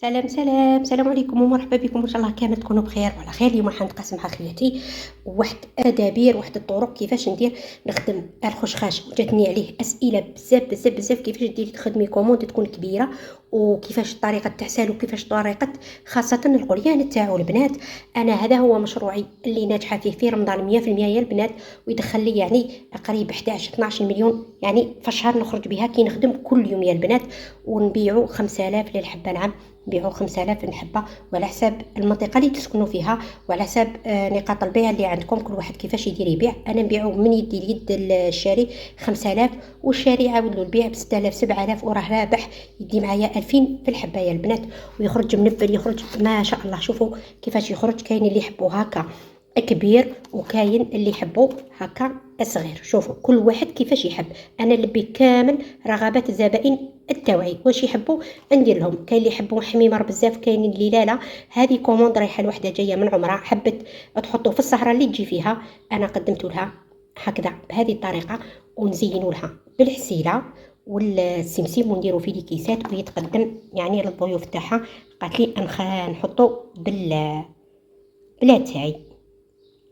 سلام عليكم ومرحبا بكم، ان شاء الله كامل تكونوا بخير وعلى خير. اليوم راح نتقاسم مع خياتي واحد التدابير، واحد الطرق كيفاش ندير نخدم الخشخاش. جاتني عليه اسئله بزاف كيفاش ديري تخدمي كوموند تكون كبيره، وكيفاش طريقه التعسال، وكيفاش طريقه خاصه الغليان تاعو البنات. انا هذا هو مشروعي اللي ناجحه فيه في رمضان 100% يا البنات، ويدخل لي يعني قريب 11 12 مليون يعني في الشهر نخرج بها كي نخدم كل يوم يا البنات. ونبيعوا 5000 للحبه، نعم نبيعوا 5000 الحبه، وعلى حساب المنطقه اللي تسكنوا فيها وعلى حساب نقاط البيع اللي عندكم، كل واحد كيفاش يدير يبيع. انا نبيعوا من يدي ليد الشاري 5000، والشاري يعاود له البيع ب 6000 7000، وراه رابح يدي معايا 2000 في الحبه يا البنات. ويخرج منبل، يخرج ما شاء الله. شوفوا كيفاش يخرج، كاين اللي يحبوا هكا كبير وكاين اللي يحبوا هكا صغير. شوفوا كل واحد كيفاش يحب، انا نلبي كامل رغبات الزبائن التوعي واش يحبوا ندير لهم. كاين اللي يحبوا حميمر بزاف، كاين اللي لا. هذه كوموند رايحه لوحده جايه من عمره، حبت تحطوا في السهره اللي تجي فيها، انا قدمت لها هكذا بهذه الطريقه، ونزينوا لها بالحسيله والسمسم ونديروا فيه كيسات ويتقدم يعني للضيوف تاعها. قالت لي نحطوا بلا تاعي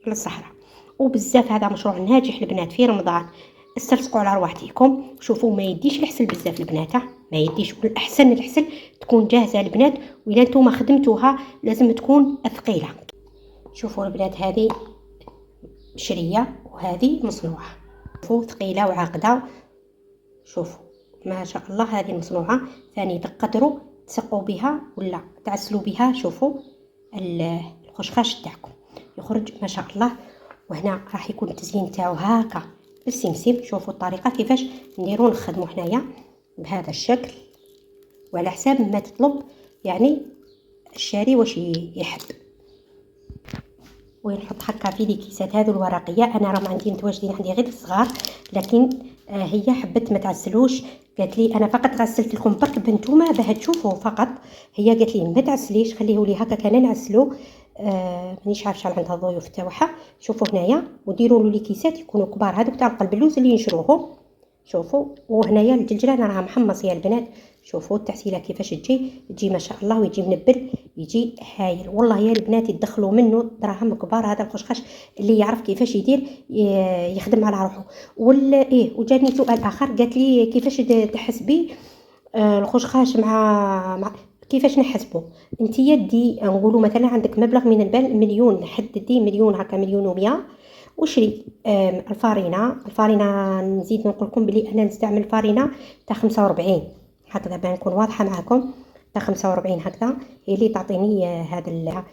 للصحراء. وبزاف هذا مشروع ناجح البنات في رمضان. استلصقوا على رواحتكم. شوفوا ما يديش الحسل بزاف البنات، ما يديش، والاحسن الحسل تكون جاهزه البنات، واذا نتوما خدمتوها لازم تكون ثقيله. شوفوا البنات هذه شريه وهذه مصنوعه، شوفوا ثقيله وعاقده. شوفوا ما شاء الله هذه مصنوعه، ثاني تقدروا تسقوا بها ولا تعسلوا بها. شوفوا الخشخاش تاعكم يخرج ما شاء الله. وهنا راح يكون التزيين تاعو هكا بالسمسم. شوفوا الطريقه كيفاش نديرو نخدموا حنايا بهذا الشكل، وعلى حساب ما تطلب يعني الشاري واش يحب. ونحط هكا في كيسات هذو الورقيه. انا راه ما عندي متواجدين، عندي غير الصغار، لكن هي حبت ما تعسلوش. قالت لي انا فقط غسلت لكم برك بنتوما باه تشوفوا فقط. هي قالت لي ما تعسليش، خليه لي هكا كان نعسلو. مانيش عارفه عندها الضيوف تاعها. شوفوا هنايا وديروا له لي كيسات يكونوا كبار، هذوك تاع القلب اللوز اللي ينشروهم. شوفوا وهنايا الجلجلان راها محمص يا البنات. شوفوا التعسيله كيفاش تجي ما شاء الله، ويجي منبل، يجي هايل والله يا البنات. يدخلوا منه دراهم كبار هذا الخشخاش اللي يعرف كيفاش يدير يخدم على روحه. ولا وجاني سؤال اخر، قالت لي كيفاش تحسبي الخشخاش مع كيفاش نحسبه. انت يدي نقولوا مثلا عندك مبلغ من المال مليون، حددي مليون هكا، مليون و100، وشري الفارينه نزيد نقول لكم بلي انا نستعمل فارينه تاع 45 هكذا باه نكون واضحه معكم. تاع 45 هكذا هي اللي تعطيني هذا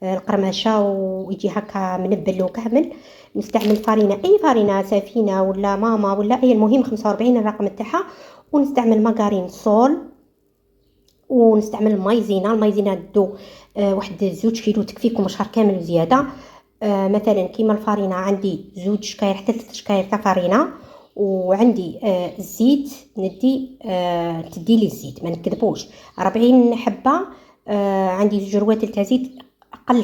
القرمشه، ويجي هكا منبل وكامل. نستعمل فارينه، اي فارينه سفينه ولا ماما ولا اي، المهم 45 الرقم تاعها. ونستعمل ماغارين صول، ونستعمل المايزينا دو واحد 2 كيلو تكفيكم شهر كامل وزياده. مثلا كيما الفارينه عندي 2 شكاير حتى 3 شكاير تاع فارينه. وعندي الزيت ندي تدي لي الزيت ما نكذبوش 40 حبه. عندي 2 رواتل تاع زيت، اقل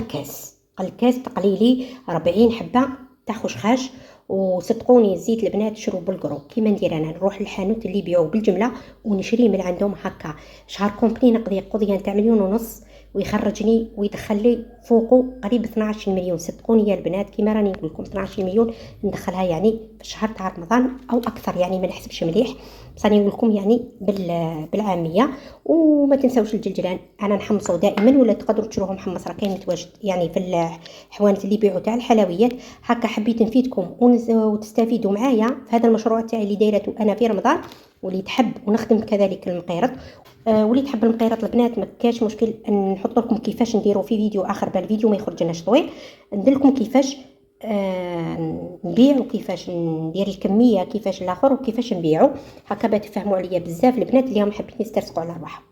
كاس تقليلي 40 حبه تاع خشخاش. وصدقوني الزيت البنات شرو بالقرو كيما ندير انا، نروح للحانوت اللي يبيعوه بالجمله ونشري من عندهم هكا شهر كومبلي، نقضي قضيه تاع 1.5 مليون، ويخرجني ويدخل لي فوقه قريب 12 مليون. صدقوني يا البنات كيما راني نقول لكم 12 مليون ندخلها يعني في الشهر تاع رمضان او اكثر، يعني ما نحسبش مليح بس راني نقول لكم يعني بالعاميه. وما تنساوش الجلجلان انا نحمصه دائما، ولا تقدروا تشروه محمص، راه كاين متواجد يعني في الحوانت اللي يبيعوا تاع الحلويات. هكا حبيت نفيدكم وتستفيدوا معايا في هذا المشروع تاعي اللي دايرته انا في رمضان. واللي تحب ونخدم كذلك المقيرط، واللي تحب المقيرط البنات ما كاش مشكل نحط لكم كيفاش نديروا في فيديو اخر، بالفيديو ما يخرجناش طويل، ندير لكم كيفاش نبيع وكيفاش ندير الكميه كيفاش الاخر وكيفاش نبيعوا. هكا بتفهموا عليا بزاف البنات اللي هم حابين يسترزقوا على رواحهم.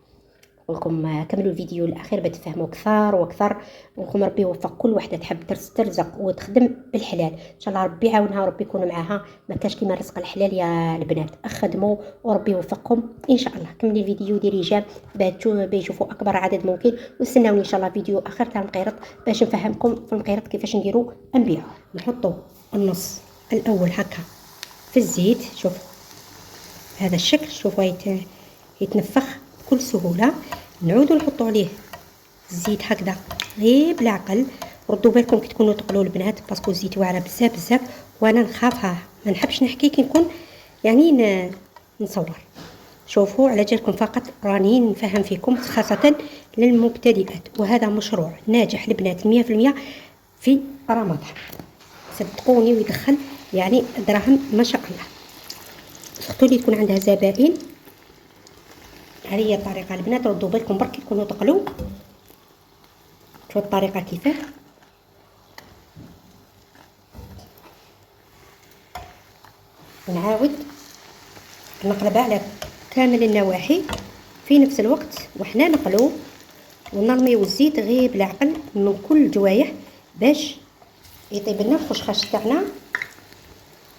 نقولكم كملوا الفيديو الاخير بتفهموا اكثر واكثر. ونقولكم ربي يوفق كل وحده تحب ترزق وتخدم بالحلال ان شاء الله. ربي يعاونها وربي يكون معاها، ما كاش كيما الرزق الحلال يا البنات. خدموا وربي يوفقكم ان شاء الله. كملي الفيديو ديري جيم باش يشوفوا اكبر عدد ممكن، واستناوني ان شاء الله فيديو اخر تاع المقيرط باش نفهمكم في المقيرط كيفاش نديروا نبيعوا. نحطوا النص الاول هكا في الزيت. شوفوا هذا الشكل، شوفوا يتنفخ بكل سهوله. نعودوا نحطوا عليه الزيت هكذا غير بالعقل. ردوا بالكم كي تكونوا تقلوا البنات باسكو الزيت واعره بزاف بزاف، وانا نخافها ما نحبش نحكي كي نكون يعني نصور. شوفوا على جالكم فقط راني نفهم فيكم خاصه للمبتدئات، وهذا مشروع ناجح البنات 100% في رمضان، صدقوني ويدخل يعني دراهم ما شاء الله. اختو اللي تكون عندها زبائن، هذه هي الطريقه البنات. ردوا بالكم برك تكونوا تقلوا. شوفوا الطريقه كيفاه. نعاود نقلبها على كامل النواحي في نفس الوقت وحنا نقلو، ونرميو الزيت غير بالعقل من كل جوايه باش يطيب لنا الخشخاش تاعنا.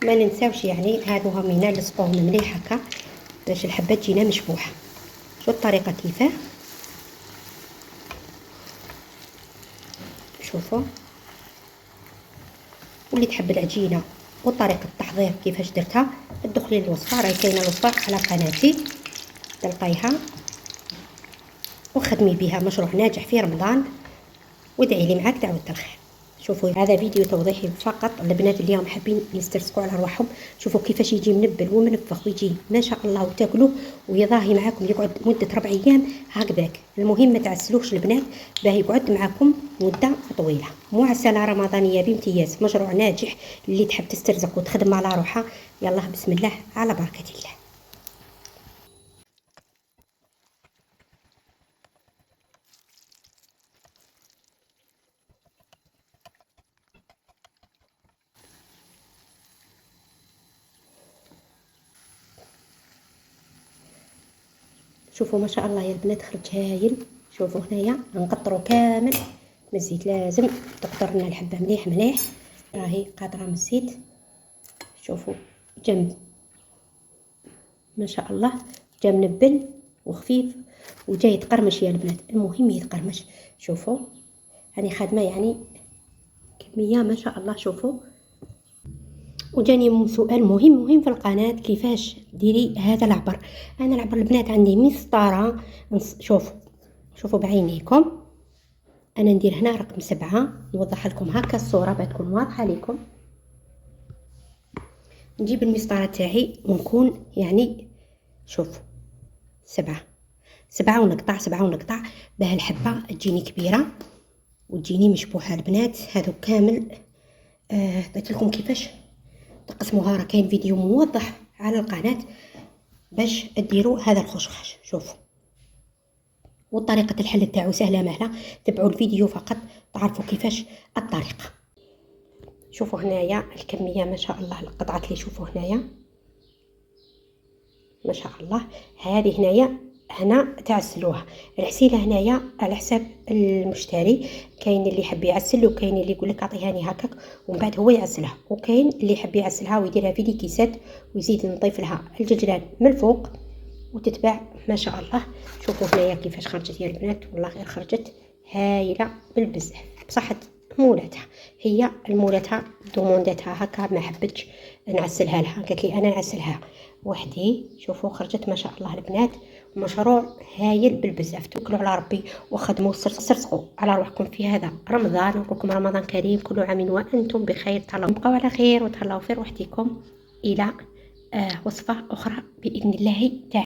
ما ننساوش يعني هادو همينا نلصقوهم مليح هكا باش الحبه تجينا مشبوحه. شو الطريقه كيفاه. شوفوا، واللي تحب العجينه وطريقه التحضير كيفاش درتها ادخلي للوصفه، راهي كاينه الوصفه على قناتي تلقايها وخدمي بها. مشروع ناجح في رمضان، وادعي لي معاك دعوه الخير. شوفوا هذا فيديو توضيحي فقط. البنات اليوم حابين يسترسقوا على رواحهم. شوفوا كيفاش يجي منبل ومنفخ ويجي ما شاء الله، وتاكلوه ويضاهي معاكم يقعد مده 4 ايام هكذاك. المهم ما تعسلوش البنات باه يقعد معاكم مده طويله. معسله رمضانيه بامتياز، مشروع ناجح. اللي تحب تسترزق وتخدم على روحها يلا بسم الله على بركه الله. شوفوا ما شاء الله يا البنات خرج هايل. شوفوا هنايا نقطروا كامل من الزيت، لازم تقطر لنا الحبه مليح مليح. راهي قاطره من الزيت. شوفوا جنب ما شاء الله جا منبل وخفيف وجاي يتقرمش يا البنات. المهم يتقرمش. شوفوا راني خادمه يعني كميه ما شاء الله. شوفوا وجاني سؤال مهم في القناه، كيفاش ديري هذا العبر. انا العبر البنات عندي مسطره. شوفوا بعينيكم. انا ندير هنا رقم 7، نوضح لكم هكا الصوره باش تكون واضحه لكم. نجيب المسطره تاعي ونكون يعني شوفوا 7 ونقطع 7 ونقطع باه الحبه تجيني كبيره وتجيني مشبوحه. البنات هذو كامل قلت لكم كيفاش تقسموها، راه كاين فيديو موضح على القناه باش ديروا هذا الخشخاش. شوفوا وطريقه الحل تاعو سهله مهله، تبعوا الفيديو فقط تعرفوا كيفاش الطريقه. شوفوا هنايا الكميه ما شاء الله القطعات اللي شوفوا هنايا ما شاء الله. هذه هنا تعسلوها. العسيله هنايا على حساب المشتري، كاين اللي يحب يعسل وكاين اللي يقول لك اعطيهاني هكاك ومن بعد هو يعسلها، وكاين اللي يحب يعسلها ويديرها في كيسات ويزيد نضيف لها الججران من الفوق وتتباع ما شاء الله. شوفوا هنايا كيفاش خرجت يا البنات، والله غير خرجت هايله بالبزاف. بصح مولاتها هي المولاتها دومونداتها هكا، ما حبتش نعسلها لها، قالت لي انا نعسلها وحدي. شوفوا خرجت ما شاء الله البنات، مشروع هايل بالبزاف. توكلوا على ربي وخدموا سرسقوا على روحكم في هذا رمضان. ونقول لكم رمضان كريم، كل عام وانتم بخير. تهلاو بقاو على خير وتهلاو في روحتكم. الى وصفه اخرى باذن الله تعالى.